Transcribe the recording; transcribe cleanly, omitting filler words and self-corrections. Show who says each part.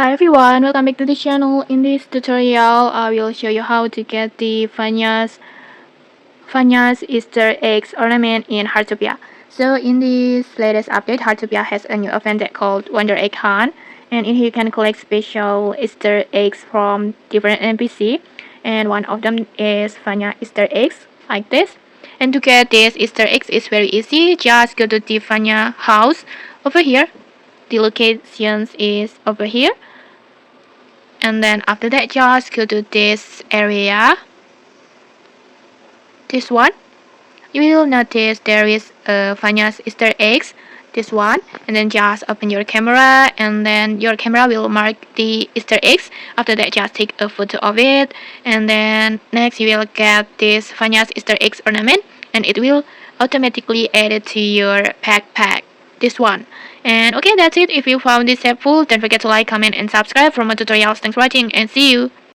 Speaker 1: Hi everyone, welcome back to the channel. In this tutorial, I will show you how to get the Vanya's Easter Eggs Ornament in Heartopia. So in this latest update, Heartopia has a new event that called Wonder Egg Hunt, and in here you can collect special Easter eggs from different NPC, and one of them is Vanya Easter Eggs, like this. And to get these Easter eggs is very easy. Just go to the Vanya house over here. The location is over here, and then after that just go to this area, this one. You will notice there is Vanya's Easter eggs, this one, and then just open your camera, and then your camera will mark the Easter eggs. After that just take a photo of it, and then next you will get this Vanya's Easter eggs ornament, and it will automatically add it to your backpack, this one. And okay, that's it. If you found this helpful, don't forget to like, comment, and subscribe for more tutorials. Thanks for watching, and see you.